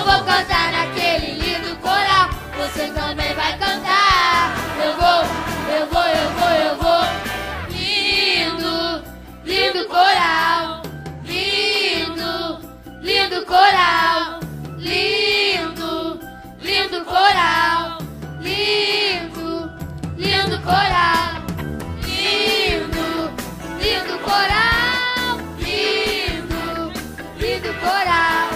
Eu vou cantar naquele lindo coral, você também vai cantar. Eu vou. Lindo, lindo coral. Lindo coral. Lindo, lindo coral. Lindo coral. Lindo coral. Lindo coral.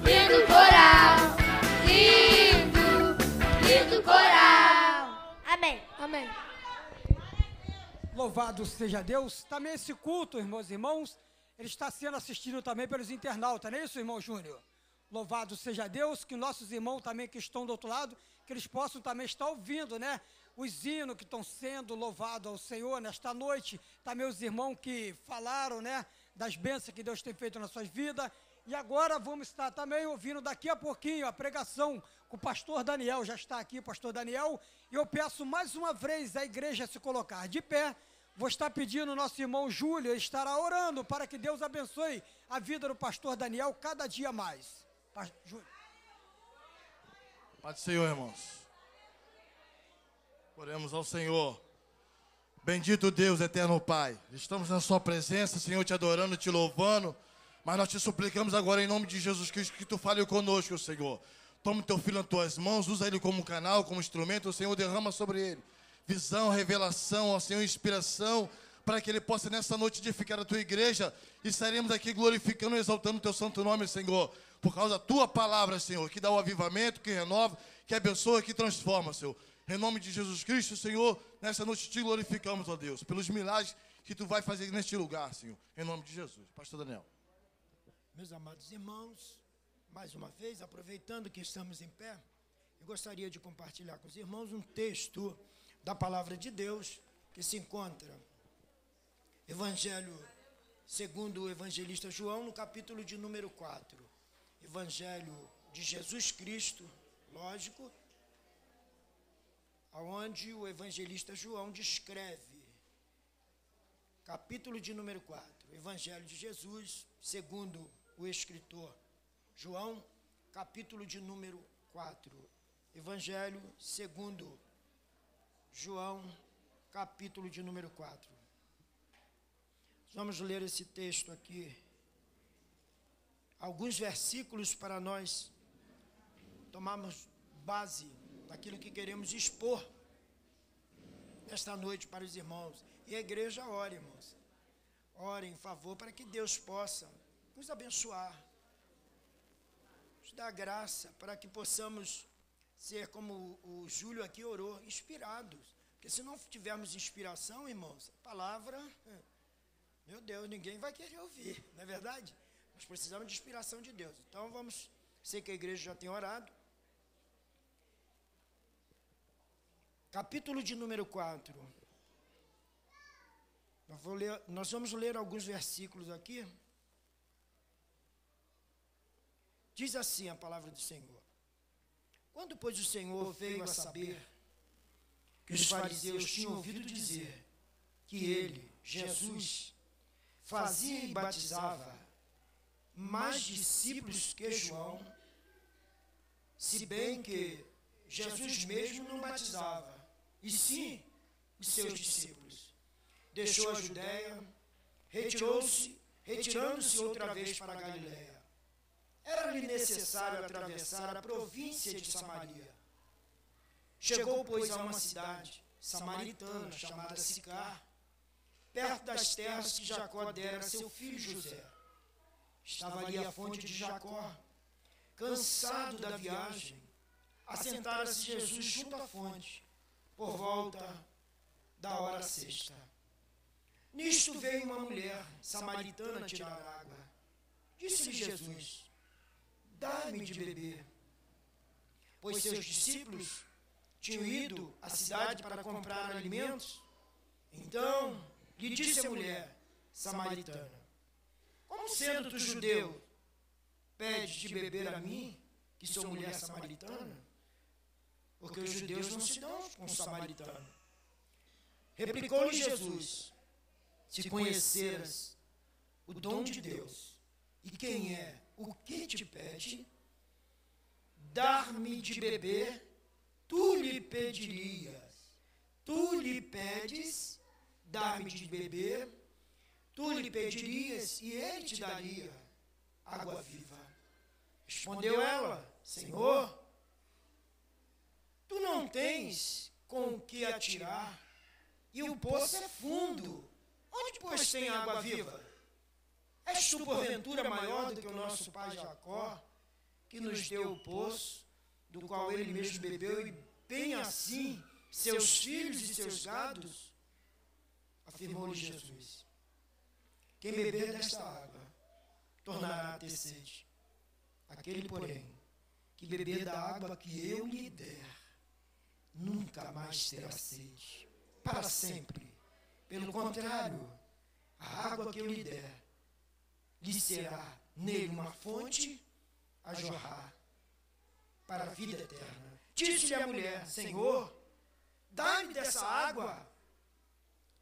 Lindo coral. Lindo coral. Amém. Amém. Louvado seja Deus. Também esse culto, irmãos e irmãos, ele está sendo assistido também pelos internautas, não é isso, irmão Júnior? Louvado seja Deus, que nossos irmãos também que estão do outro lado, que eles possam também estar ouvindo, né? Os hinos que estão sendo louvados ao Senhor nesta noite. Também os irmãos que falaram, né? Das bênçãos que Deus tem feito nas suas vidas. E agora vamos estar também ouvindo daqui a pouquinho a pregação com o pastor Daniel. Já está aqui o pastor Daniel. E eu peço mais uma vez a igreja se colocar de pé. Vou estar pedindo ao nosso irmão Júlio, ele estará orando para que Deus abençoe a vida do pastor Daniel cada dia mais. Júlio. Paz do Senhor, irmãos. Oremos ao Senhor. Bendito Deus, eterno Pai. Estamos na sua presença, Senhor, te adorando, te louvando. Mas nós te suplicamos agora em nome de Jesus Cristo que tu fale conosco, Senhor. Toma o teu filho nas tuas mãos, usa ele como canal, como instrumento, o Senhor derrama sobre ele visão, revelação, ó Senhor, inspiração, para que ele possa nessa noite edificar a tua igreja, e estaremos aqui glorificando e exaltando o teu santo nome, Senhor, por causa da tua palavra, Senhor, que dá o avivamento, que renova, que abençoa, que transforma, Senhor. Em nome de Jesus Cristo, Senhor, nessa noite te glorificamos, ó Deus, pelos milagres que tu vai fazer neste lugar, Senhor, em nome de Jesus. Pastor Daniel. Meus amados irmãos, mais uma vez, aproveitando que estamos em pé, eu gostaria de compartilhar com os irmãos um texto da palavra de Deus, que se encontra Evangelho segundo o evangelista João, no capítulo de número 4. Evangelho de Jesus Cristo, lógico, aonde o evangelista João descreve, capítulo de número 4, Evangelho de Jesus, segundo o escritor João, capítulo de número 4, Evangelho segundo João, capítulo de número 4. Vamos ler esse texto aqui. Alguns versículos para nós tomarmos base daquilo que queremos expor esta noite para os irmãos. E a igreja ore, irmãos. Ore em favor para que Deus possa nos abençoar, nos dar graça para que possamos ser como o Júlio aqui orou, inspirados. Porque se não tivermos inspiração, irmãos, a palavra, meu Deus, ninguém vai querer ouvir, não é verdade? Nós precisamos de inspiração de Deus. Então vamos, sei que a igreja já tem orado. Capítulo de número 4. Nós vamos ler alguns versículos aqui. Diz assim a palavra do Senhor. Quando, pois, o Senhor veio a saber que os fariseus tinham ouvido dizer que ele, Jesus, fazia e batizava mais discípulos que João, se bem que Jesus mesmo não batizava, e sim os seus discípulos. Deixou a Judéia, retirando-se outra vez para a Galiléia. Era-lhe necessário atravessar a província de Samaria. Chegou, pois, a uma cidade samaritana, chamada Sicar, perto das terras que Jacó dera a seu filho José. Estava ali a fonte de Jacó. Cansado da viagem, assentara-se Jesus junto à fonte, por volta da hora sexta. Nisto veio uma mulher samaritana tirar água. Disse-lhe Jesus: dá-me de beber. Pois seus discípulos tinham ido à cidade para comprar alimentos. Então lhe disse a mulher samaritana: como sendo tu judeu, pedes de beber a mim, que sou mulher samaritana? Porque os judeus não se dão com o samaritano. Replicou-lhe Jesus: se conheceras o dom de Deus, e quem é o que te pede, dar-me de beber, tu lhe pedirias. Tu lhe pedes, dar-me de beber, tu lhe pedirias e ele te daria água viva. Respondeu ela: Senhor, tu não tens com o que atirar, e o poço é fundo. Onde, pois, tem água viva? És tu, porventura, maior do que o nosso pai Jacó, que nos deu o poço, do qual ele mesmo bebeu, e bem assim seus filhos e seus gados? Afirmou-lhe Jesus: quem beber desta água tornará a ter sede. Aquele, porém, que beber da água que eu lhe der, nunca mais terá sede, para sempre. Pelo contrário, a água que eu lhe der, lhe será nele uma fonte a jorrar para a vida eterna. Disse-lhe a mulher: Senhor, dá-me dessa água,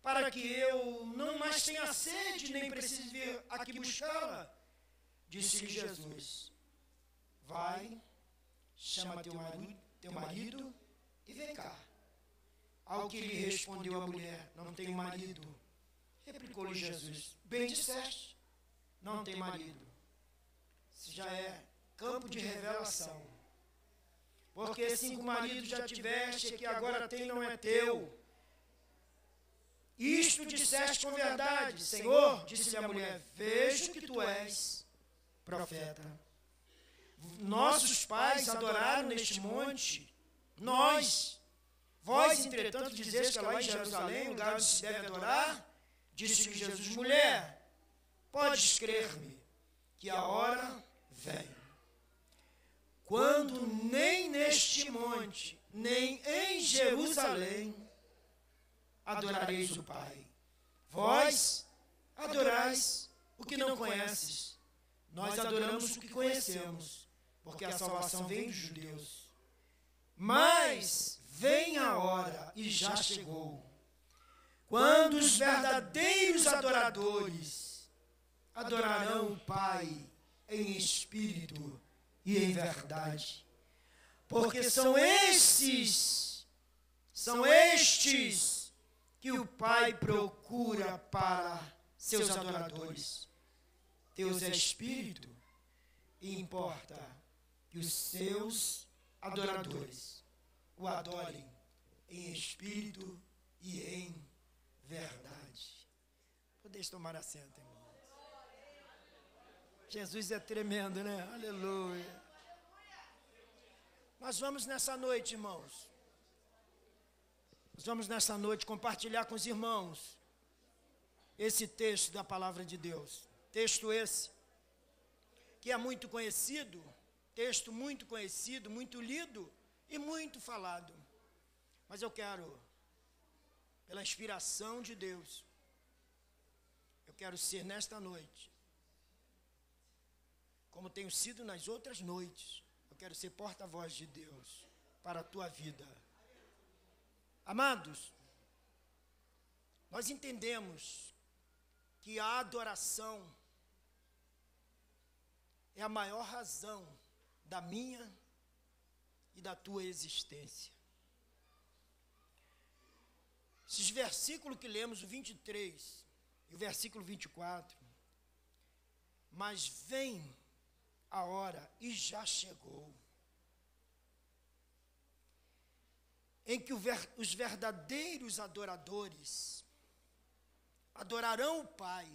para que eu não mais tenha sede, nem precise vir aqui buscá-la. Disse-lhe Jesus: vai, chama teu marido e vem cá. Ao que lhe respondeu a mulher: não tenho marido. Replicou-lhe Jesus: bem disseste, não tem marido. Isso já é campo de revelação. Porque 5 maridos já tiveste, e que agora tem não é teu. Isto disseste com verdade. Senhor, disse-lhe a mulher, vejo que tu és profeta. Nossos pais adoraram neste monte, vós, entretanto, dizeis que é lá em Jerusalém, o lugar onde se deve adorar. Disse-lhe Jesus: mulher, podes crer-me, que a hora vem, quando nem neste monte, nem em Jerusalém, adorareis o Pai. Vós adorais o que não conheces, nós adoramos o que conhecemos, porque a salvação vem dos judeus. Mas vem a hora, e já chegou, quando os verdadeiros adoradores adorarão o Pai em espírito e em verdade, porque são estes que o Pai procura para seus adoradores. Deus é espírito e importa que os seus adoradores o adorem em espírito e em verdade. Podeis tomar assento, irmãos. Jesus é tremendo, né? Aleluia. Nós vamos nessa noite, irmãos. Nós vamos nessa noite compartilhar com os irmãos esse texto da palavra de Deus. Texto esse que é muito conhecido, texto muito conhecido, muito lido e muito falado. Mas eu quero, pela inspiração de Deus, eu quero ser nesta noite, como tenho sido nas outras noites, eu quero ser porta-voz de Deus para a tua vida. Amados, nós entendemos que a adoração é a maior razão da minha e da tua existência. Esses versículos que lemos, o 23 e o versículo 24, mas vem a hora, e já chegou, em que os verdadeiros adoradores adorarão o Pai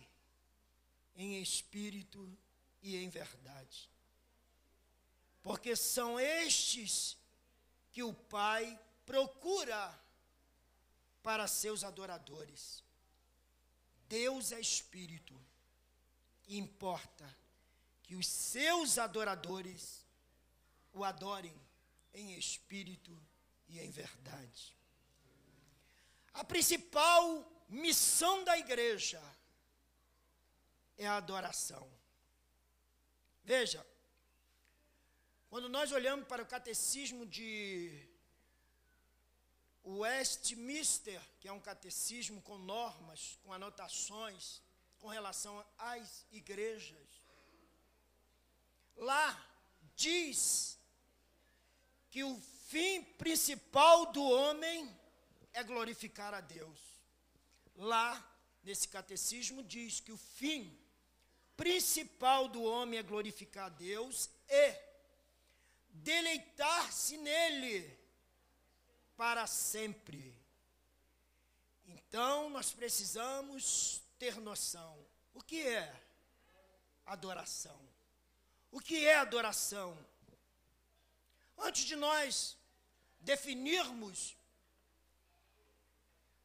em espírito e em verdade. Porque são estes que o Pai procura para seus adoradores. Deus é espírito, e importa que os seus adoradores o adorem em espírito e em verdade. A principal missão da igreja é a adoração. Veja, quando nós olhamos para o catecismo de Westminster, que é um catecismo com normas, com anotações, com relação às igrejas, lá diz que o fim principal do homem é glorificar a Deus. Lá, nesse catecismo, diz que o fim principal do homem é glorificar a Deus e deleitar-se nele para sempre. Então, nós precisamos ter noção. O que é adoração? O que é adoração? Antes de nós definirmos,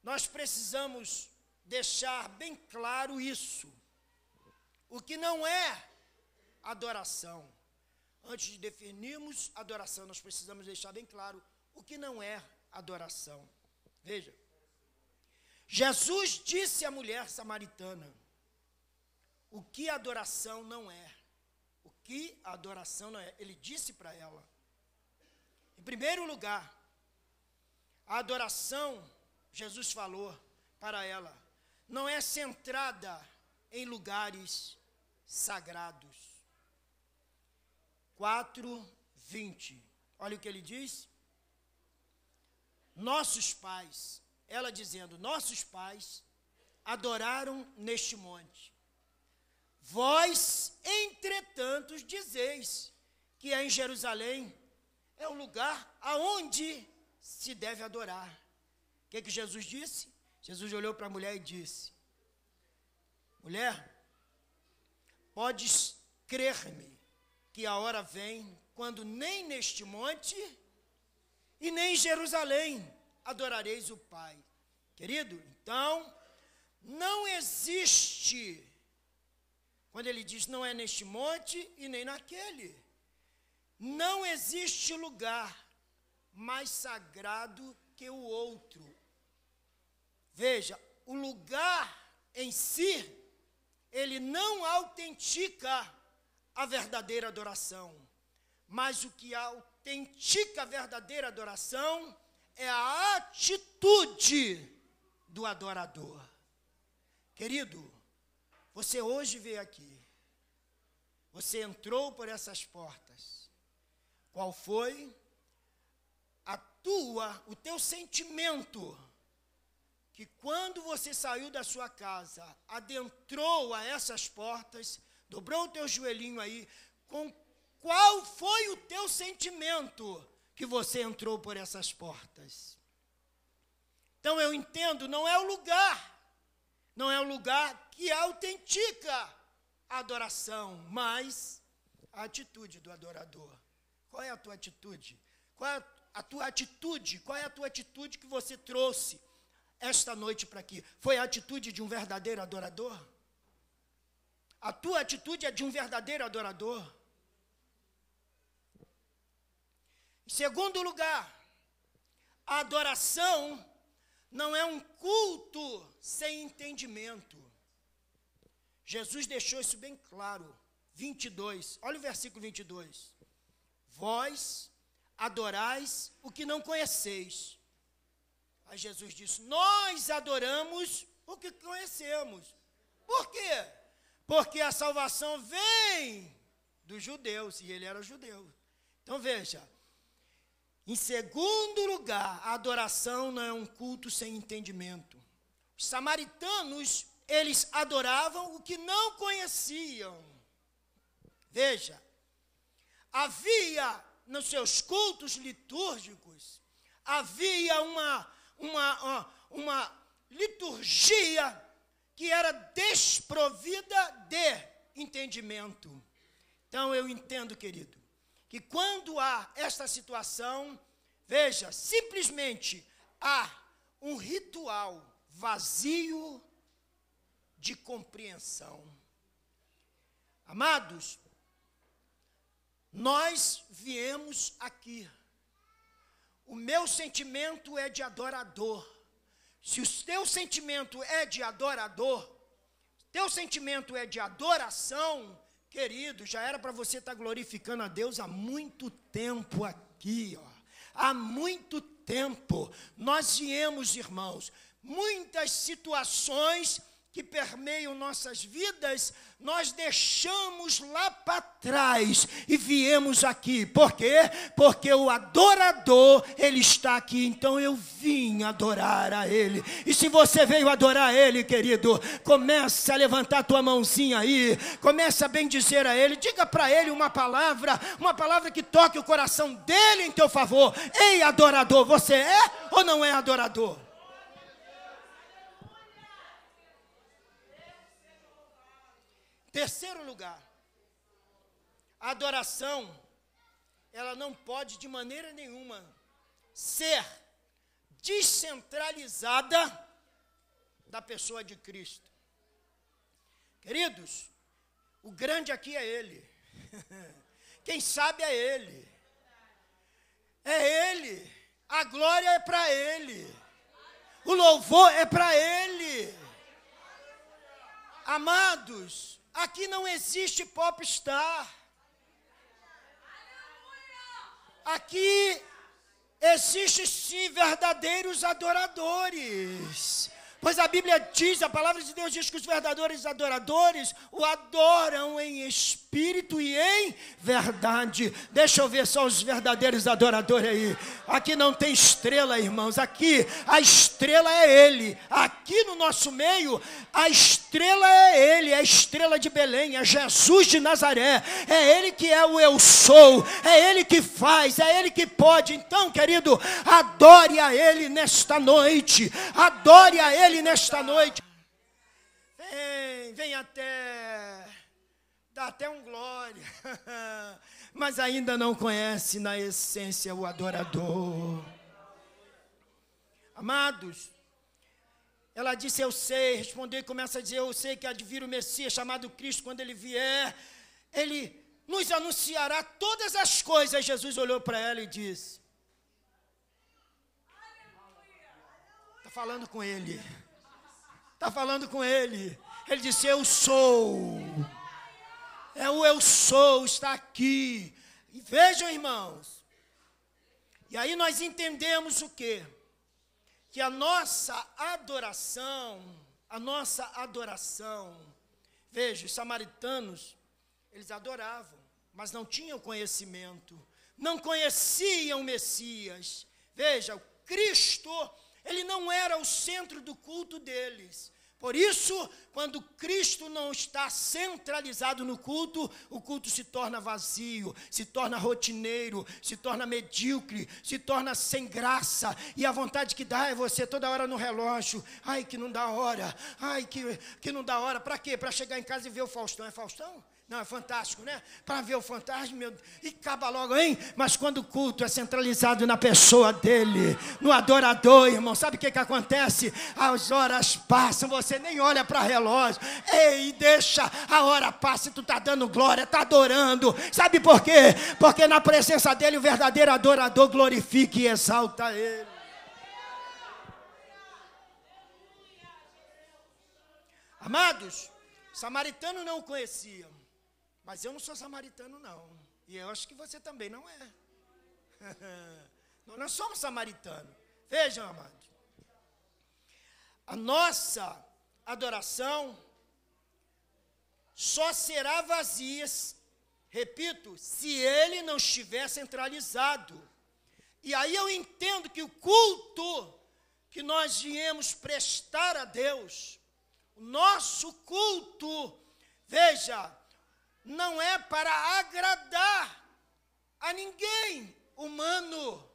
nós precisamos deixar bem claro isso. O que não é adoração. Antes de definirmos adoração, nós precisamos deixar bem claro o que não é adoração. Veja, Jesus disse à mulher samaritana o que a adoração não é. O que a adoração não é. Ele disse para ela. Em primeiro lugar, a adoração, Jesus falou para ela, não é centrada em lugares sagrados. 4:20. Olha o que ele diz. Nossos pais, ela dizendo, nossos pais adoraram neste monte. Vós, entretanto, dizeis que é em Jerusalém, é o lugar aonde se deve adorar. O que Jesus disse? Jesus olhou para a mulher e disse, mulher, podes crer-me que a hora vem quando nem neste monte e nem em Jerusalém adorareis o Pai. Querido, então, não existe, quando ele diz não é neste monte e nem naquele, não existe lugar mais sagrado que o outro. Veja, o lugar em si, ele não autentica a verdadeira adoração, mas o que autentica a verdadeira adoração é a atitude do adorador. Querido, você hoje veio aqui, você entrou por essas portas. Qual foi o teu sentimento que quando você saiu da sua casa, adentrou a essas portas, dobrou o teu joelhinho aí, qual foi o teu sentimento que você entrou por essas portas? Então eu entendo, não é o lugar que autentica a adoração, mas a atitude do adorador. Qual é a tua atitude? Qual é a tua atitude? Qual é a tua atitude que você trouxe esta noite para aqui? Foi a atitude de um verdadeiro adorador? A tua atitude é de um verdadeiro adorador? Em segundo lugar, a adoração não é um culto sem entendimento. Jesus deixou isso bem claro. 22, olha o versículo 22. Vós adorais o que não conheceis. Aí Jesus disse, nós adoramos o que conhecemos. Por quê? Porque a salvação vem dos judeus, e ele era judeu. Então veja, em segundo lugar, a adoração não é um culto sem entendimento. Os samaritanos, eles adoravam o que não conheciam. Veja, havia nos seus cultos litúrgicos, havia uma liturgia que era desprovida de entendimento. Então eu entendo, querido, que quando há esta situação, veja, simplesmente há um ritual vazio de compreensão. Amados, nós viemos aqui. O meu sentimento é de adorador. Se o teu sentimento é de adorador, teu sentimento é de adoração, querido, já era para você estar glorificando a Deus há muito tempo aqui, ó. Há muito tempo. Nós viemos, irmãos, muitas situações que permeiam nossas vidas, nós deixamos lá para trás e viemos aqui. Por quê? Porque o adorador, ele está aqui, então eu vim adorar a ele. E se você veio adorar ele, querido, comece a levantar a tua mãozinha aí, comece a bendizer a ele, diga para ele uma palavra que toque o coração dele em teu favor. Ei, adorador, você é ou não é adorador? Terceiro lugar, a adoração, ela não pode de maneira nenhuma ser descentralizada da pessoa de Cristo. Queridos, o grande aqui é Ele. Quem sabe é Ele. É Ele. A glória é para Ele. O louvor é para Ele. Amados, aqui não existe popstar. Aqui existe sim verdadeiros adoradores. Pois a Bíblia diz, a palavra de Deus diz que os verdadeiros adoradores o adoram em espírito e em verdade. Deixa eu ver só os verdadeiros adoradores aí. Aqui não tem estrela, irmãos. Aqui a estrela é Ele. Aqui no nosso meio, a estrela é Ele. É a estrela de Belém, é Jesus de Nazaré. É Ele que é o eu sou. É Ele que faz, é Ele que pode. Então, querido, adore a Ele nesta noite. Adore a Ele nesta noite. Vem até, dá até um glória, mas ainda não conhece na essência o adorador. Amados, ela disse, eu sei, respondeu e começa a dizer, eu sei que há de vir o Messias chamado Cristo, quando ele vier, ele nos anunciará todas as coisas. Jesus olhou para ela e disse, está falando com ele. Está falando com ele. Ele disse, eu sou. É o eu sou, está aqui. E vejam, irmãos. E aí nós entendemos o quê? Que a nossa adoração, veja, os samaritanos, eles adoravam, mas não tinham conhecimento. Não conheciam o Messias. Veja, o Cristo, ele não era o centro do culto deles. Por isso, quando Cristo não está centralizado no culto, o culto se torna vazio, se torna rotineiro, se torna medíocre, se torna sem graça. E a vontade que dá é você toda hora no relógio. Ai, que não dá hora. Ai, que não dá hora. Para quê? Para chegar em casa e ver o Faustão. É Faustão? Não, é fantástico, né? Para ver o fantasma, meu Deus, e acaba logo, hein? Mas quando o culto é centralizado na pessoa dele, no adorador, irmão, sabe o que acontece? As horas passam, você nem olha para relógio. Ei, deixa, a hora passa e tu está dando glória, está adorando. Sabe por quê? Porque na presença dele o verdadeiro adorador glorifica e exalta ele. Amados, samaritano não o conheciam. Mas eu não sou samaritano, não. E eu acho que você também não é. Nós somos samaritanos. Vejam, amados. A nossa adoração só será vazia, repito, se ele não estiver centralizado. E aí eu entendo que o culto que nós viemos prestar a Deus, o nosso culto, veja, não é para agradar a ninguém humano,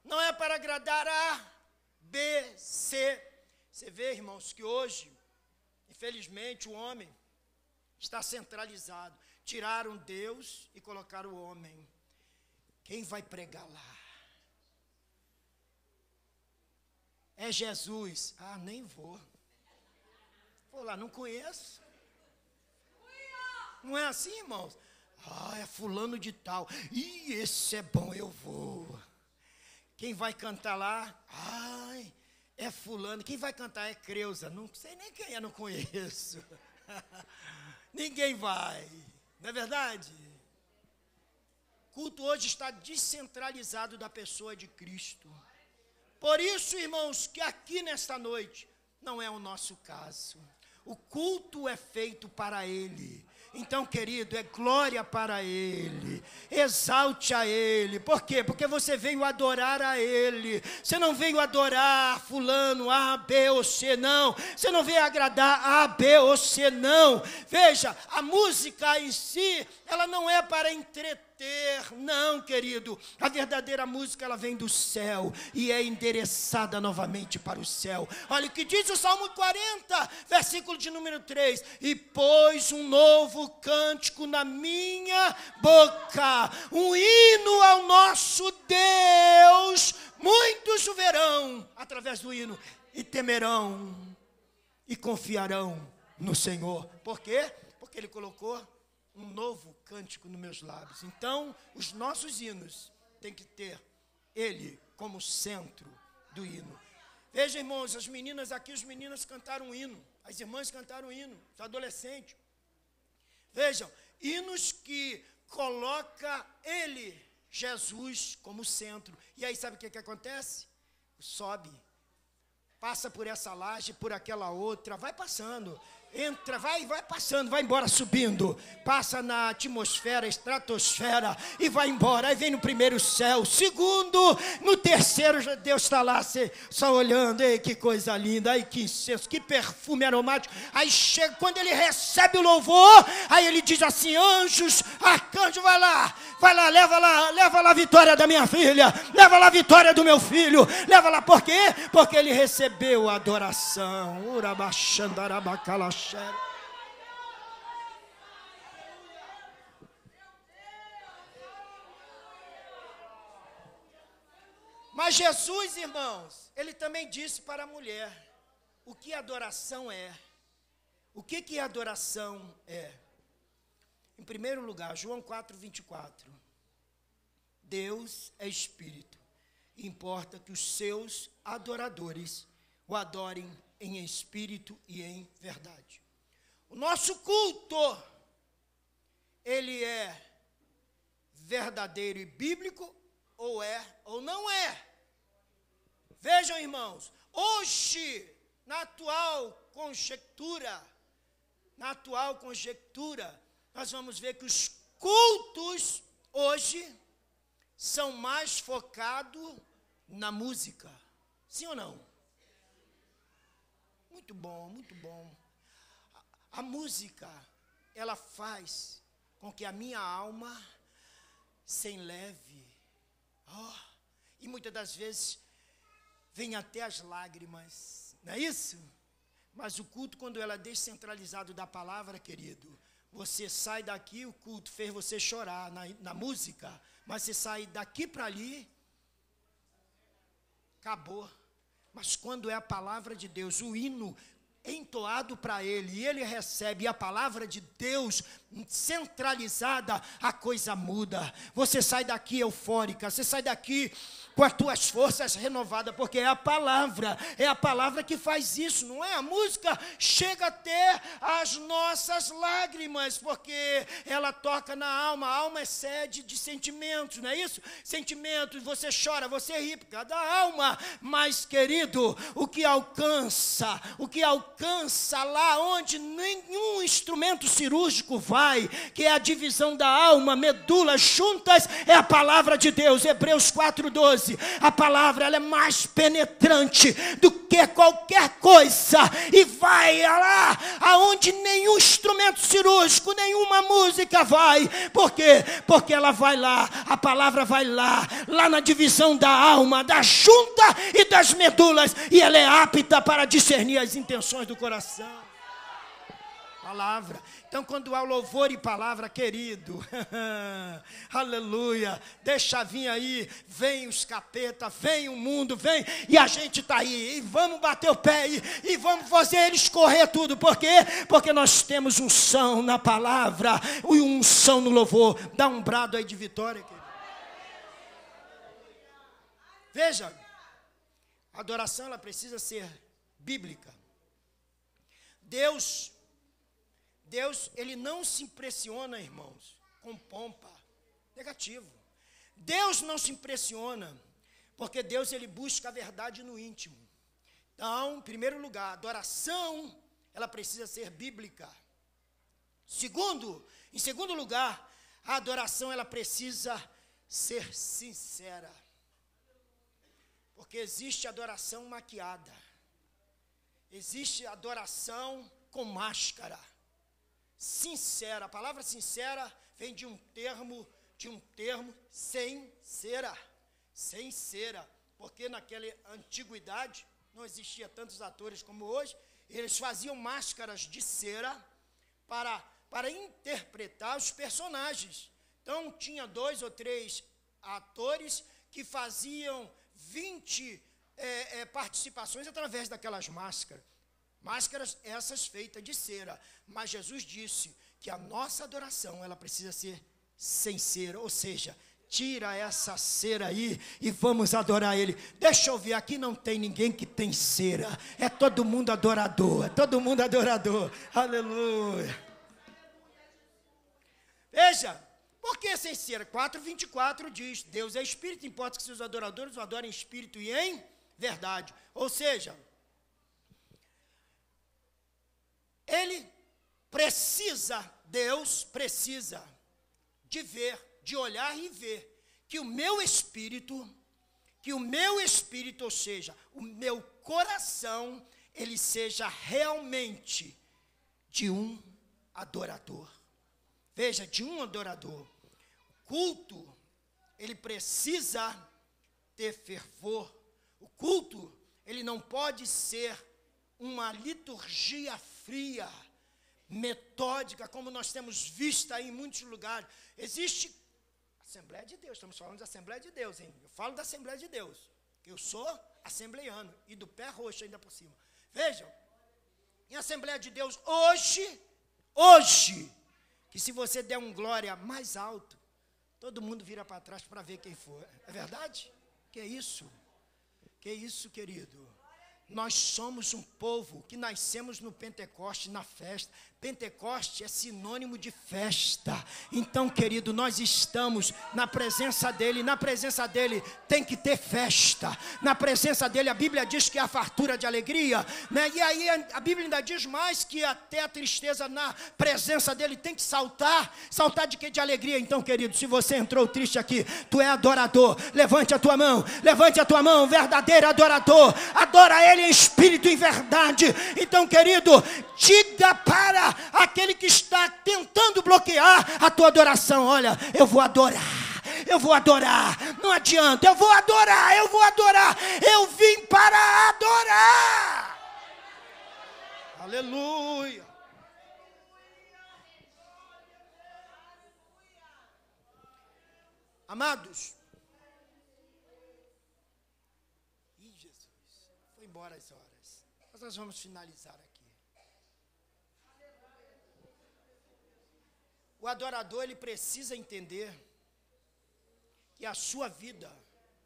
não é para agradar a B, C. Você vê, irmãos, que hoje, infelizmente, o homem está centralizado. Tiraram Deus e colocaram o homem. Quem vai pregar lá? É Jesus. Ah, nem vou. Vou lá, não conheço. Não é assim, irmãos? Ah, é fulano de tal. Ih, esse é bom, eu vou. Quem vai cantar lá? Ai, é fulano. Quem vai cantar é Creuza. Não sei nem quem é, não conheço. Ninguém vai. Não é verdade? O culto hoje está descentralizado da pessoa de Cristo. Por isso, irmãos, que aqui nesta noite não é o nosso caso. O culto é feito para Ele. Então, querido, é glória para Ele, exalte a Ele. Por quê? Porque você veio adorar a Ele. Você não veio adorar fulano, A, B ou C, não. Você não veio agradar A, B ou C, não. Veja, a música em si, ela não é para entreter. Não, querido, a verdadeira música, ela vem do céu e é endereçada novamente para o céu. Olha o que diz o Salmo 40, versículo de número 3: e pôs um novo cântico na minha boca, um hino ao nosso Deus. Muitos o verão através do hino e temerão e confiarão no Senhor. Por quê? Porque Ele colocou um novo cântico nos meus lábios. Então, os nossos hinos têm que ter Ele como centro do hino. Veja, irmãos, as meninas aqui, os meninos cantaram um hino, as irmãs cantaram um hino, os adolescentes. Vejam, hinos que coloca Ele, Jesus, como centro. E aí, sabe o que acontece? Sobe, passa por essa laje, por aquela outra, vai passando. Entra, vai passando, vai embora subindo, passa na atmosfera, estratosfera e vai embora. Aí vem no primeiro céu, segundo, no terceiro, Deus está lá só olhando. Ei, que coisa linda, ai, que incenso, que perfume aromático. Aí chega, quando ele recebe o louvor, aí ele diz assim: anjos, arcanjo, vai lá, leva lá a vitória da minha filha, leva lá a vitória do meu filho, leva lá. Por quê? Porque ele recebeu a adoração. Urabachandarabacalax. Mas Jesus, irmãos, Ele também disse para a mulher o que adoração é. O que adoração é? Em primeiro lugar, João 4:24. Deus é espírito. Importa que os seus adoradores o adorem em espírito e em verdade. O nosso culto, ele é verdadeiro e bíblico, ou é ou não é. Vejam, irmãos, hoje, na atual conjectura, nós vamos ver que os cultos hoje são mais focados na música. Sim ou não? Muito bom, muito bom. A música, ela faz com que a minha alma se enleve. E muitas das vezes vem até as lágrimas, não é isso? Mas o culto, quando ela é descentralizado da palavra, querido, você sai daqui, o culto fez você chorar na música, mas você sai daqui para ali, acabou. Mas quando é a palavra de Deus, o hino entoado para Ele, e Ele recebe a palavra de Deus centralizada, a coisa muda. Você sai daqui eufórica, você sai daqui com as tuas forças renovadas, porque é a palavra que faz isso, não é? A música chega até as nossas lágrimas, porque ela toca na alma. A alma é sede de sentimentos, não é isso? Sentimentos, você chora, você ri por causa da alma, mas, querido, o que alcança lá onde nenhum instrumento cirúrgico vai, que é a divisão da alma, medula juntas, é a palavra de Deus. Hebreus 4:12. A palavra, ela é mais penetrante do que qualquer coisa, e vai lá aonde nenhum instrumento cirúrgico, nenhuma música vai. Por quê? Porque ela vai lá, a palavra vai lá na divisão da alma, da junta e das medulas, e ela é apta para discernir as intenções do coração. Palavra. Então, quando há louvor e palavra, querido, aleluia, deixa vir aí, vem os capeta, vem o mundo, vem, e a gente está aí, e vamos bater o pé, e vamos fazer eles correr tudo. Por quê? Porque nós temos unção na palavra, e unção no louvor. Dá um brado aí de vitória, querido. Veja, a adoração, ela precisa ser bíblica. Deus, Ele não se impressiona, irmãos, com pompa. Negativo. Deus não se impressiona, porque Deus, Ele busca a verdade no íntimo. Então, em primeiro lugar, adoração ela precisa ser bíblica. Em segundo lugar, a adoração ela precisa ser sincera. Porque existe adoração maquiada. Existe adoração com máscara. Sincera. A palavra sincera vem de um termo sem cera. Sem cera. Porque naquela antiguidade não existia tantos atores como hoje. Eles faziam máscaras de cera para interpretar os personagens. Então, tinha 2 ou 3 atores que faziam 20 participações através daquelas máscaras. Máscaras essas feitas de cera. Mas Jesus disse que a nossa adoração, ela precisa ser sem cera, ou seja, tira essa cera aí e vamos adorar Ele. Deixa eu ver, aqui não tem ninguém que tem cera. É todo mundo adorador, Aleluia. Veja, por que sem cera? 4:24 diz, Deus é espírito, importa que seus adoradores o adorem em espírito e em verdade. Ou seja, Deus precisa de ver, de olhar e ver que o meu espírito, ou seja, o meu coração, ele seja realmente de um adorador. Veja, de um adorador. O culto, ele precisa ter fervor. O culto, ele não pode ser uma liturgia fria, metódica, como nós temos visto aí em muitos lugares. Existe Assembleia de Deus, estamos falando da Assembleia de Deus, hein? Eu falo da Assembleia de Deus, que eu sou assembleiano, e do pé roxo ainda por cima. Vejam, em Assembleia de Deus, hoje, que se você der um glória mais alto, todo mundo vira para trás para ver quem for. É verdade? Que isso, querido? Nós somos um povo que nascemos no Pentecoste, na festa. Pentecoste é sinônimo de festa. Então, querido, nós estamos na presença dEle. Na presença dEle tem que ter festa. Na presença dEle, a Bíblia diz que há fartura de alegria, né? E aí a Bíblia ainda diz mais que até a tristeza na presença dEle tem que saltar. Saltar de quê? De alegria. Então, querido, se você entrou triste aqui, tu é adorador. Levante a tua mão, verdadeiro adorador. Adora Ele em espírito e em verdade. Então, querido, diga para aquele que está tentando bloquear a tua adoração: olha, eu vou adorar, não adianta, eu vou adorar, eu vim para adorar. Aleluia. Amados, Jesus, foi embora as horas, mas nós vamos finalizar aqui. O adorador, ele precisa entender que a sua vida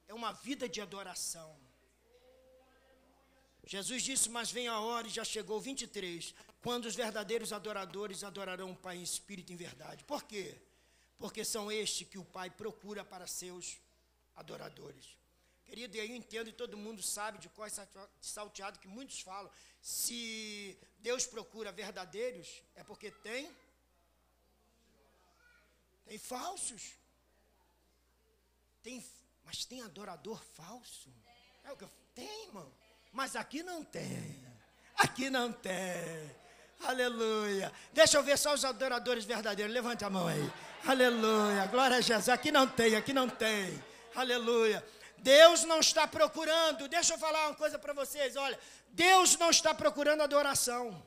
é uma vida de adoração. Jesus disse, mas vem a hora, e já chegou, 23, quando os verdadeiros adoradores adorarão o Pai em espírito e em verdade. Por quê? Porque são estes que o Pai procura para seus adoradores. Querido, eu entendo e todo mundo sabe de qual salteado que muitos falam. Se Deus procura verdadeiros, é porque tem falsos. Mas tem adorador falso? É o que tem, irmão. Mas aqui não tem. Aleluia. Deixa eu ver só os adoradores verdadeiros. Levante a mão aí. Aleluia. Glória a Jesus. Aqui não tem. Aleluia. Deus não está procurando. Deixa eu falar uma coisa para vocês. Olha, Deus não está procurando adoração.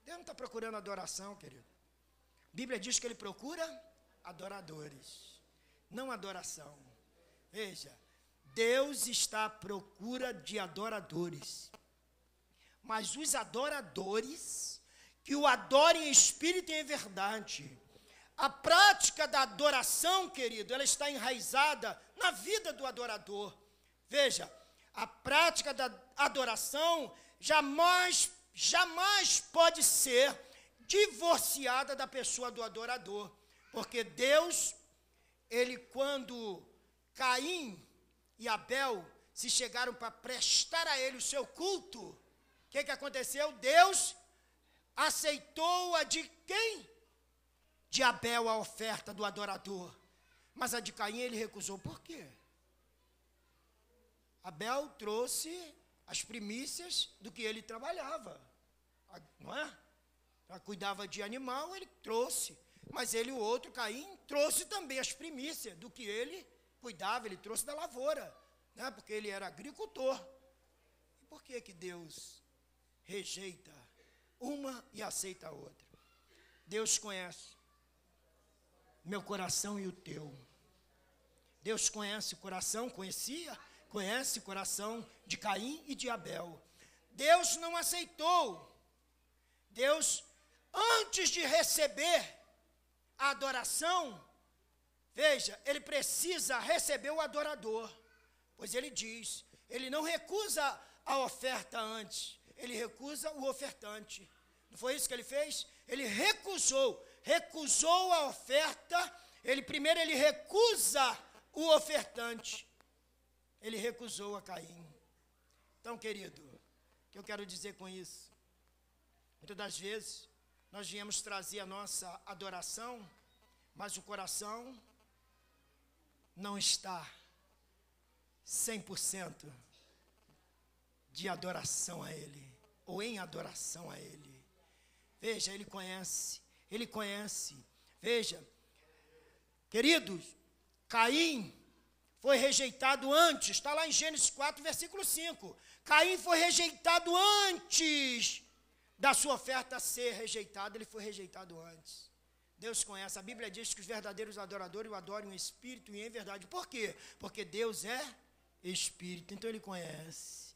Deus não está procurando adoração, querido. A Bíblia diz que Ele procura adoradores, não adoração. Veja, Deus está à procura de adoradores. Mas os adoradores que o adorem em espírito e em verdade. A prática da adoração, querido, ela está enraizada na vida do adorador. Veja, a prática da adoração jamais pode ser divorciada da pessoa do adorador. Porque Deus, quando Caim e Abel se chegaram para prestar a ele o seu culto, o que aconteceu? Deus aceitou a de quem? De Abel, a oferta do adorador. Mas a de Caim ele recusou. Por quê? Abel trouxe as primícias do que ele trabalhava. Não é? Cuidava de animal, ele trouxe. Mas ele, o outro, Caim, trouxe também as primícias do que ele cuidava, ele trouxe da lavoura. Né? Porque ele era agricultor. E por que Deus rejeita uma e aceita a outra? Deus conhece meu coração e o teu. Deus conhece o coração, conhece o coração de Caim e de Abel. Deus não aceitou. Deus, antes de receber a adoração, veja, ele precisa receber o adorador. Pois ele diz, ele não recusa a oferta antes, ele recusa o ofertante. Não foi isso que ele fez? Ele recusou a oferta. Primeiro ele recusa o ofertante. Ele recusou a Caim. Então, querido, o que eu quero dizer com isso? Muitas das vezes, nós viemos trazer a nossa adoração, mas o coração não está 100% de adoração a Ele, ou em adoração a Ele. Veja, Ele conhece. Veja, queridos, Caim foi rejeitado antes, está lá em Gênesis 4, versículo 5. Caim foi rejeitado antes da sua oferta ser rejeitada, ele foi rejeitado antes. Deus conhece, a Bíblia diz que os verdadeiros adoradores o adoram em espírito e em verdade. Por quê? Porque Deus é espírito, então Ele conhece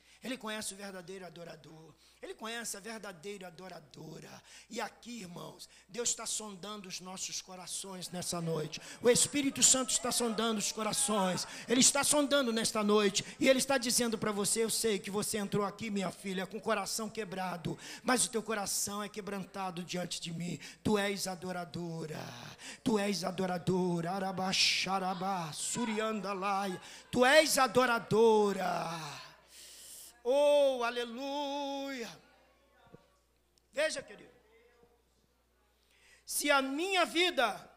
o verdadeiro adorador, Ele conhece a verdadeira adoradora. E aqui, irmãos, Deus está sondando os nossos corações nessa noite. O Espírito Santo está sondando os corações. Ele está sondando nesta noite. E Ele está dizendo para você, eu sei que você entrou aqui, minha filha, com o coração quebrado. Mas o teu coração é quebrantado diante de mim. Tu és adoradora. Tu és adoradora. Arabaxarabá, suriandalai. Tu és adoradora. Oh, aleluia. Veja, querido, se a minha vida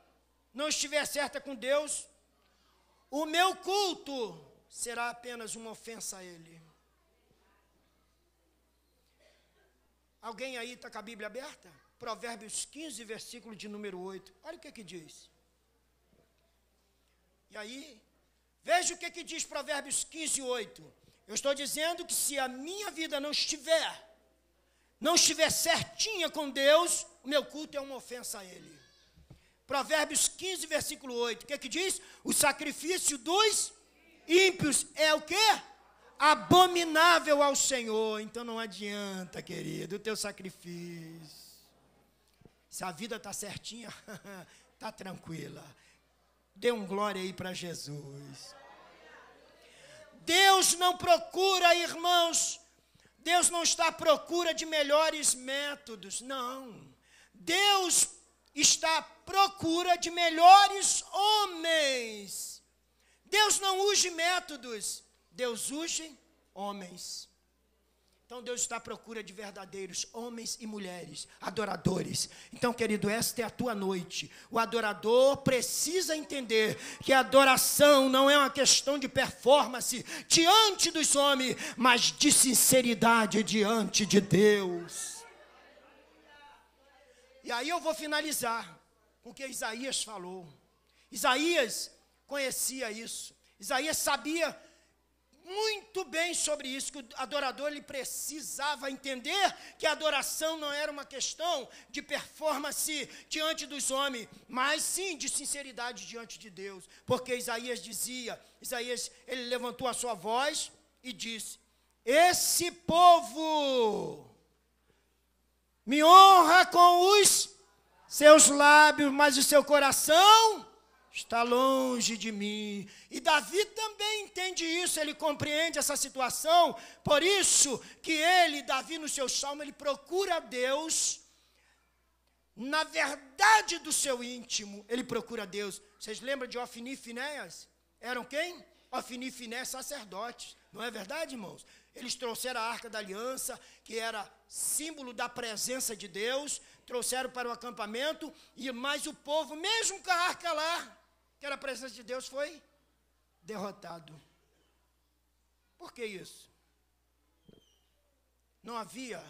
não estiver certa com Deus, o meu culto será apenas uma ofensa a Ele. Alguém aí está com a Bíblia aberta? Provérbios 15, versículo de número 8. Olha o que diz. E aí, veja o que diz Provérbios 15, 8. Eu estou dizendo que se a minha vida não estiver certinha com Deus, o meu culto é uma ofensa a Ele. Provérbios 15, versículo 8. O que diz? O sacrifício dos ímpios é o quê? Abominável ao Senhor. Então não adianta, querido, o teu sacrifício. Se a vida está certinha, está tranquila. Dê um glória aí para Jesus. Deus não procura, irmãos, Deus não está à procura de melhores métodos, não. Deus está à procura de melhores homens. Deus não usa métodos, Deus usa homens. Então Deus está à procura de verdadeiros homens e mulheres, adoradores. Então, querido, esta é a tua noite. O adorador precisa entender que a adoração não é uma questão de performance diante dos homens, mas de sinceridade diante de Deus. E aí eu vou finalizar com o que Isaías falou. Isaías conhecia isso. Isaías sabia muito bem sobre isso, que o adorador ele precisava entender que a adoração não era uma questão de performance diante dos homens, mas sim de sinceridade diante de Deus. Porque Isaías ele levantou a sua voz e disse: esse povo me honra com os seus lábios, mas o seu coração está longe de mim. E Davi também entende isso, ele compreende essa situação. Por isso que Davi no seu salmo, ele procura Deus na verdade do seu íntimo. Ele procura Deus. Vocês lembram de Ofni e Finéias? Eram quem? Ofni e Finéias, sacerdotes. Não é verdade, irmãos? Eles trouxeram a Arca da Aliança, que era símbolo da presença de Deus, trouxeram para o acampamento, mas o povo, mesmo com a arca lá, que era a presença de Deus, foi derrotado. Por que isso? Não havia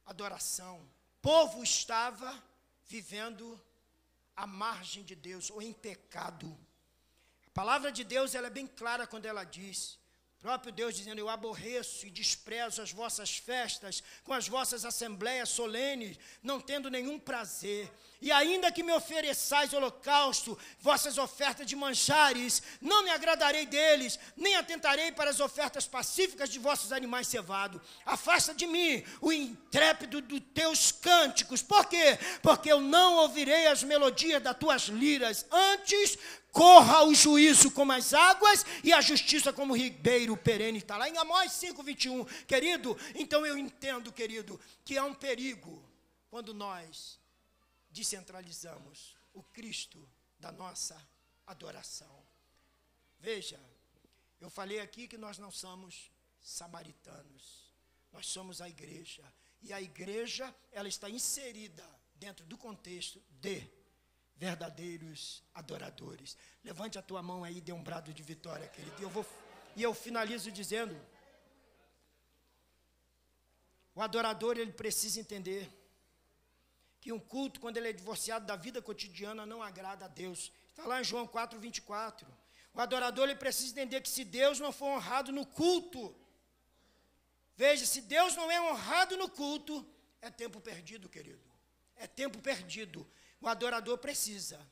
adoração. O povo estava vivendo à margem de Deus, ou em pecado. A palavra de Deus, ela é bem clara quando ela diz, o próprio Deus dizendo, eu aborreço e desprezo as vossas festas, com as vossas assembleias solenes, não tendo nenhum prazer. E ainda que me ofereçais holocausto, vossas ofertas de manjares, não me agradarei deles, nem atentarei para as ofertas pacíficas de vossos animais cevados. Afasta de mim o intrépido dos teus cânticos. Por quê? Porque eu não ouvirei as melodias das tuas liras. Antes, corra o juízo como as águas e a justiça como o ribeiro perene. Está lá em Amós 5:21. Querido, então eu entendo, querido, que há um perigo quando nós descentralizamos o Cristo da nossa adoração. Veja, eu falei aqui que nós não somos samaritanos, nós somos a igreja, e a igreja, ela está inserida dentro do contexto de verdadeiros adoradores. Levante a tua mão aí e dê um brado de vitória, querido, e eu finalizo dizendo, o adorador, ele precisa entender que um culto, quando ele é divorciado da vida cotidiana, não agrada a Deus. Está lá em João 4:24. O adorador, ele precisa entender que se Deus não for honrado no culto, veja, se Deus não é honrado no culto, é tempo perdido, querido. É tempo perdido. O adorador precisa,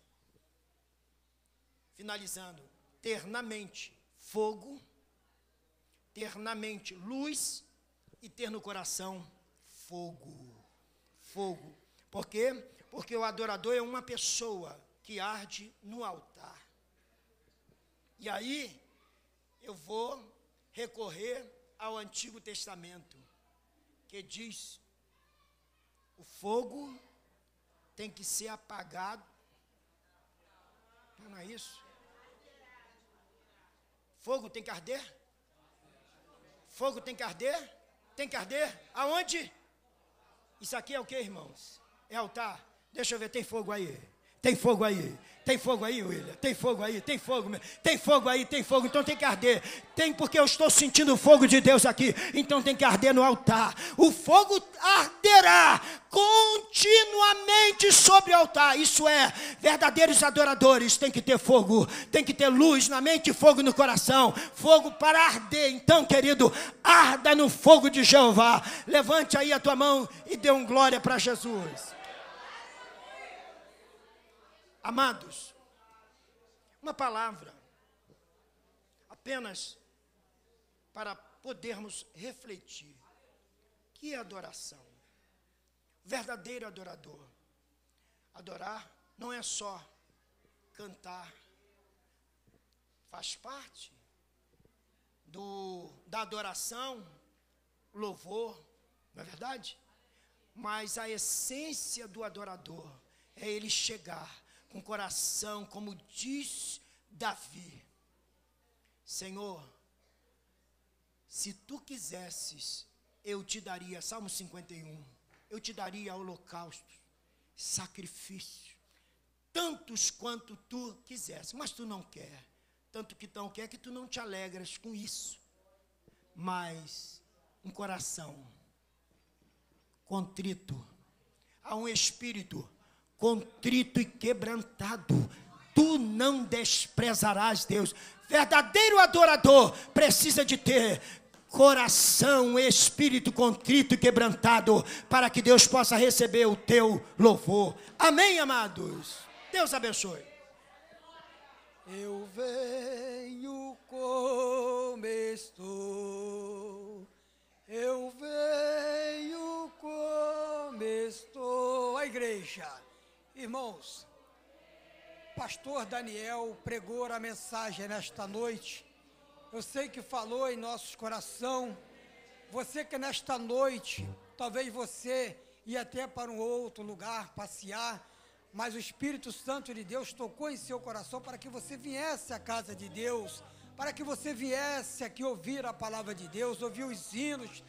finalizando, ter na mente fogo, ter na mente luz e ter no coração fogo. Fogo. Por quê? Porque o adorador é uma pessoa que arde no altar. E aí, eu vou recorrer ao Antigo Testamento, que diz, o fogo tem que ser apagado. Não é isso? Fogo tem que arder? Fogo tem que arder? Tem que arder? Aonde? Isso aqui é o que, irmãos? É altar? Deixa eu ver, tem fogo aí. Tem fogo aí. Tem fogo aí, William. Tem fogo aí, tem fogo. Tem fogo aí, tem fogo. Então tem que arder. Tem porque eu estou sentindo o fogo de Deus aqui. Então tem que arder no altar. O fogo arderá continuamente sobre o altar. Isso é, verdadeiros adoradores têm que ter fogo. Tem que ter luz na mente e fogo no coração. Fogo para arder. Então, querido, arda no fogo de Jeová. Levante aí a tua mão e dê um glória para Jesus. Amados, uma palavra, apenas para podermos refletir. Que é adoração? Verdadeiro adorador. Adorar não é só cantar, faz parte da adoração, louvor, não é verdade? Mas a essência do adorador é ele chegar com o coração, como diz Davi, Senhor, se tu quisesses, eu te daria, Salmo 51, eu te daria holocausto, sacrifício, tantos quanto tu quisesse, mas tu não quer, tanto que não quer que tu não te alegras com isso, mas um coração contrito, há um espírito contrito e quebrantado, tu não desprezarás Deus. Verdadeiro adorador precisa de ter coração, espírito contrito e quebrantado, para que Deus possa receber o teu louvor. Amém, amados? Deus abençoe. Eu venho como estou, eu venho como estou. A igreja, irmãos, pastor Daniel pregou a mensagem nesta noite. Eu sei que falou em nossos corações. Você que nesta noite, talvez você ia até para um outro lugar passear, mas o Espírito Santo de Deus tocou em seu coração para que você viesse à casa de Deus, para que você viesse aqui ouvir a palavra de Deus, ouvir os hinos,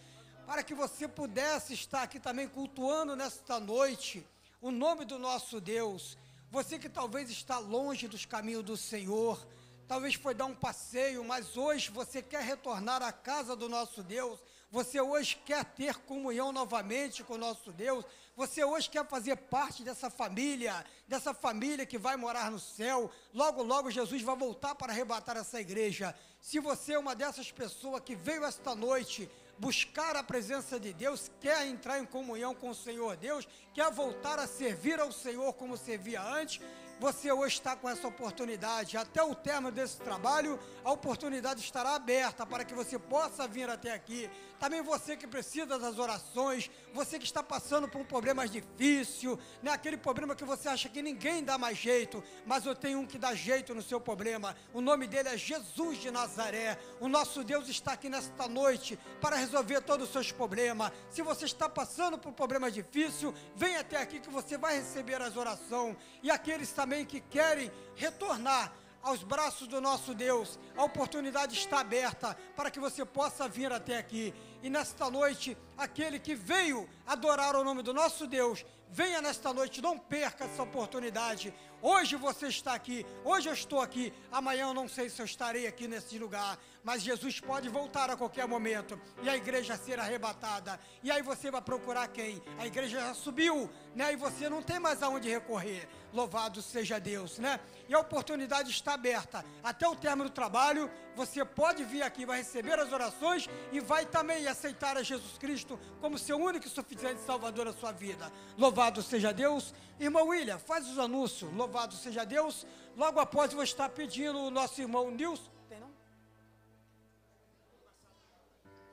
para que você pudesse estar aqui também cultuando nesta noite o nome do nosso Deus. Você que talvez está longe dos caminhos do Senhor, talvez foi dar um passeio, mas hoje você quer retornar à casa do nosso Deus, você hoje quer ter comunhão novamente com o nosso Deus, você hoje quer fazer parte dessa família que vai morar no céu. Logo, logo Jesus vai voltar para arrebatar essa igreja. Se você é uma dessas pessoas que veio esta noite buscar a presença de Deus, quer entrar em comunhão com o Senhor Deus, quer voltar a servir ao Senhor como servia antes, você hoje está com essa oportunidade. Até o término desse trabalho, a oportunidade estará aberta para que você possa vir até aqui. Também você que precisa das orações, você que está passando por um problema difícil, né? Aquele problema que você acha que ninguém dá mais jeito, mas eu tenho um que dá jeito no seu problema. O nome dele é Jesus de Nazaré. O nosso Deus está aqui nesta noite para resolver todos os seus problemas. Se você está passando por um problema difícil, vem até aqui que você vai receber as orações. E aqueles também que querem retornar aos braços do nosso Deus, a oportunidade está aberta para que você possa vir até aqui. E nesta noite, aquele que veio adorar o nome do nosso Deus, venha nesta noite, não perca essa oportunidade. Hoje você está aqui, hoje eu estou aqui, amanhã eu não sei se eu estarei aqui nesse lugar, mas Jesus pode voltar a qualquer momento e a igreja ser arrebatada. E aí você vai procurar quem? A igreja já subiu, né? E você não tem mais aonde recorrer. Louvado seja Deus, né? E a oportunidade está aberta. Até o término do trabalho, você pode vir aqui, vai receber as orações e vai também aceitar a Jesus Cristo como seu único e suficiente Salvador da sua vida. Louvado seja Deus. Irmão William, faz os anúncios. Louvado seja Deus. Logo após eu vou estar pedindo o nosso irmão Nilson. Tem não?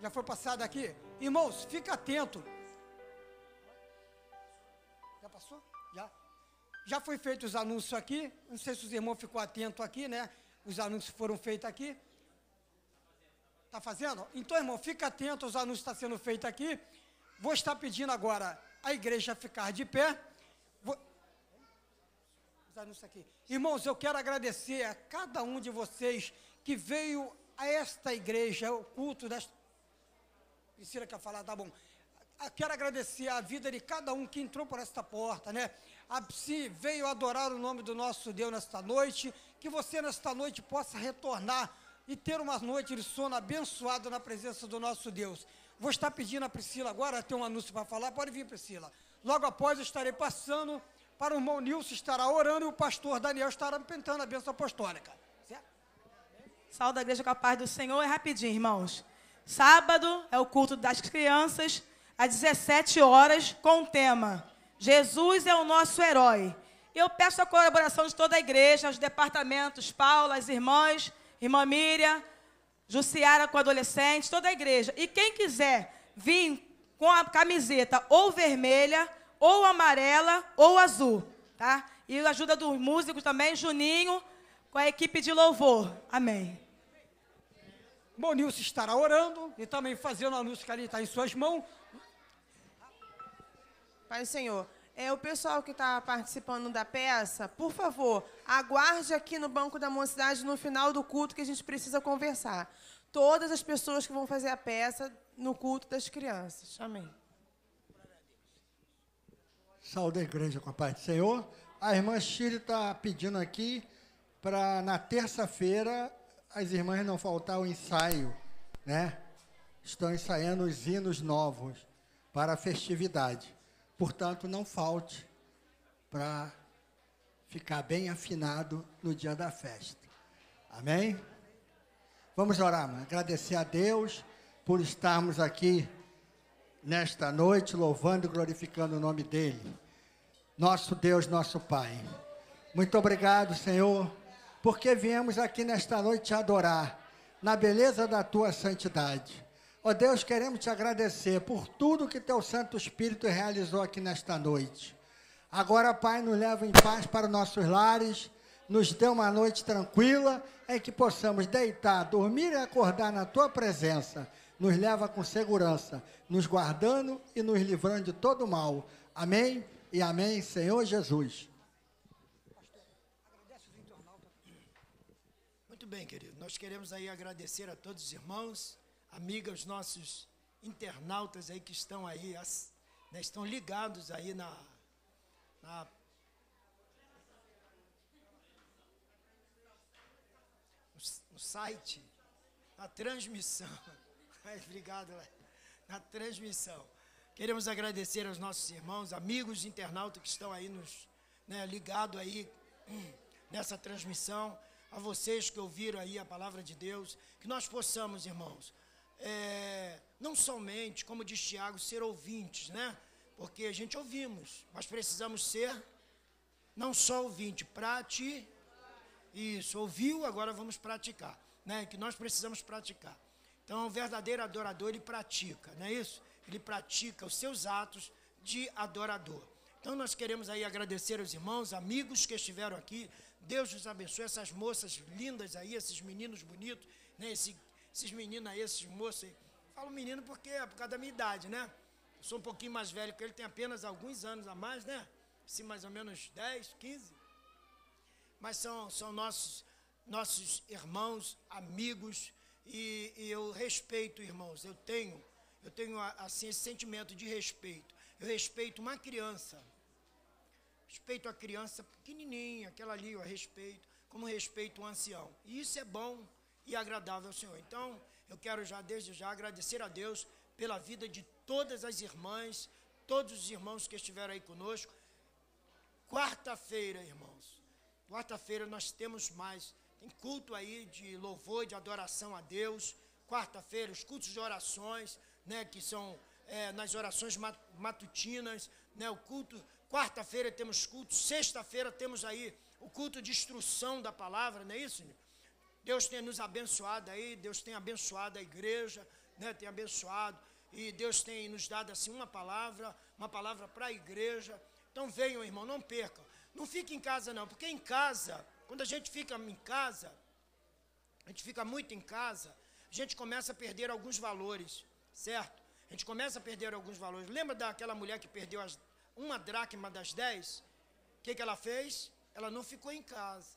Já foi passado aqui? Irmãos, fica atento. Já passou? Já. Já foi feitos os anúncios aqui, não sei se os irmãos ficou atento aqui, né? Os anúncios foram feitos aqui. Está fazendo? Então, irmão, fica atento, os anúncios estão sendo feitos aqui. Vou estar pedindo agora a igreja ficar de pé. Os anúncios aqui. Irmãos, eu quero agradecer a cada um de vocês que veio a esta igreja, o culto desta... Priscila quer falar? Tá bom. Quero agradecer a vida de cada um que entrou por esta porta, né? Se veio adorar o nome do nosso Deus nesta noite, que você nesta noite possa retornar e ter uma noite de sono abençoado na presença do nosso Deus. Vou estar pedindo a Priscila agora, tem um anúncio para falar, pode vir, Priscila. Logo após eu estarei passando para o irmão Nilson, estará orando e o pastor Daniel estará pintando a bênção apostólica. Certo? Saúde da igreja com a paz do Senhor, é rapidinho, irmãos. Sábado é o culto das crianças, às 17 horas, com o tema Jesus é o nosso herói. Eu peço a colaboração de toda a igreja, os departamentos, Paula, as irmãs, irmã Miriam, Jussiara com adolescentes, toda a igreja. E quem quiser vir com a camiseta ou vermelha, ou amarela, ou azul, tá? E a ajuda dos músicos também, Juninho, com a equipe de louvor. Amém. Bom, Nilson estará orando e também fazendo o anúncio que ali está em suas mãos. Pai do Senhor, o pessoal que está participando da peça, por favor, aguarde aqui no Banco da Mocidade no final do culto que a gente precisa conversar. Todas as pessoas que vão fazer a peça no culto das crianças. Amém. Saúde da igreja com a paz do Senhor. A irmã Shirley está pedindo aqui para, na terça-feira, as irmãs não faltar o ensaio, né? Estão ensaiando os hinos novos para a festividade. Portanto, não falte para ficar bem afinado no dia da festa. Amém? Vamos orar, mãe. Agradecer a Deus por estarmos aqui nesta noite, louvando e glorificando o nome dEle. Nosso Deus, nosso Pai. Muito obrigado, Senhor, porque viemos aqui nesta noite te adorar, na beleza da Tua santidade. Ó Deus, queremos te agradecer por tudo que Teu Santo Espírito realizou aqui nesta noite. Agora, Pai, nos leva em paz para nossos lares, nos dê uma noite tranquila, em que possamos deitar, dormir e acordar na Tua presença. Nos leva com segurança, nos guardando e nos livrando de todo mal. Amém e amém, Senhor Jesus. bem, querido. Nós queremos aí agradecer a todos os irmãos, amigas, nossos internautas aí que estão aí, né, estão ligados aí no site, na transmissão. Obrigado, na transmissão. Queremos agradecer aos nossos irmãos, amigos internautas que estão aí ligados aí nessa transmissão, a vocês que ouviram aí a palavra de Deus, que nós possamos, irmãos, não somente, como diz Tiago, ser ouvintes, né? Porque a gente ouvimos, mas precisamos ser não só ouvinte, isso, ouviu, agora vamos praticar, né? Que nós precisamos praticar. Então, o verdadeiro adorador, ele pratica, não é isso? Ele pratica os seus atos de adorador. Então, nós queremos aí agradecer aos irmãos, amigos que estiveram aqui. Deus os abençoe, essas moças lindas aí, esses meninos bonitos, né? Esses meninos aí, esses moços aí. Falo menino porque é por causa da minha idade, né? Eu sou um pouquinho mais velho que ele, tem apenas alguns anos a mais, né? Assim, mais ou menos 10, 15. Mas são nossos irmãos, amigos, e eu respeito, irmãos. Eu tenho assim, esse sentimento de respeito. Eu respeito uma criança. Respeito a criança pequenininha, aquela ali, eu respeito, como respeito um ancião. E isso é bom e agradável ao Senhor. Então, eu quero desde já agradecer a Deus pela vida de todas as irmãs, todos os irmãos que estiveram aí conosco. Quarta-feira, irmãos, quarta-feira nós temos tem culto aí de louvor, de adoração a Deus. Quarta-feira, os cultos de orações, né, que são nas orações matutinas, né, o culto. Quarta-feira temos culto, sexta-feira temos aí o culto de instrução da palavra, não é isso, senhor? Deus tem nos abençoado aí, Deus tem abençoado a igreja, né, tem abençoado, e Deus tem nos dado assim uma palavra para a igreja. Então venham, irmão, não percam. Não fique em casa não, porque em casa, quando a gente fica em casa, a gente fica muito em casa, a gente começa a perder alguns valores, certo? A gente começa a perder alguns valores. Lembra daquela mulher que perdeu uma dracma das 10? O que ela fez? Ela não ficou em casa.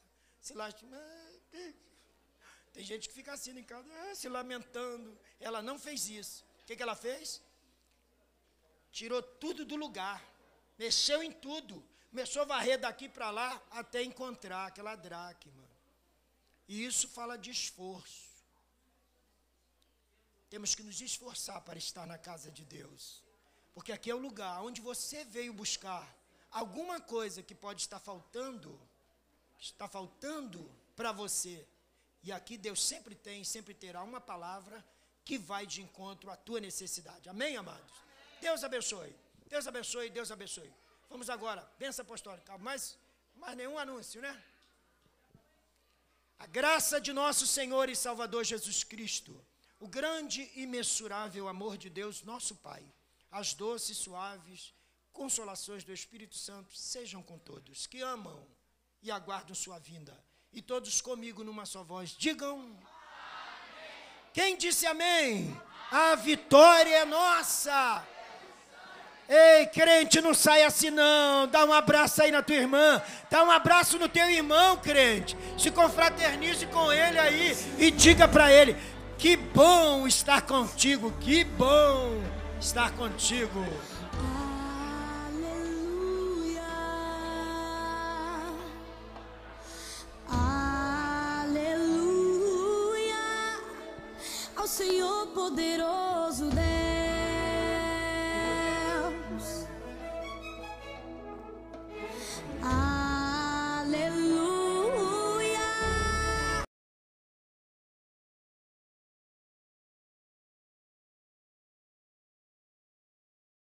Tem gente que fica assim em casa, se lamentando. Ela não fez isso. O que ela fez? Tirou tudo do lugar. Mexeu em tudo. Começou a varrer daqui para lá até encontrar aquela dracma. E isso fala de esforço. Temos que nos esforçar para estar na casa de Deus. Porque aqui é o lugar onde você veio buscar alguma coisa que pode estar faltando para você. E aqui Deus sempre terá uma palavra que vai de encontro à tua necessidade. Amém, amados? Deus abençoe. Deus abençoe, Deus abençoe. Vamos agora, bênção apostólica. Mais nenhum anúncio, né? A graça de nosso Senhor e Salvador Jesus Cristo, o grande e imensurável amor de Deus, nosso Pai, as doces, suaves consolações do Espírito Santo sejam com todos que amam e aguardam sua vinda. E todos comigo numa só voz, digam: amém. Quem disse amém? A vitória é nossa. Ei, crente, não sai assim não. Dá um abraço aí na tua irmã. Dá um abraço no teu irmão, crente. Se confraternize com ele aí e diga para ele: que bom estar contigo, que bom estar contigo. Aleluia, aleluia, ao Senhor poderoso.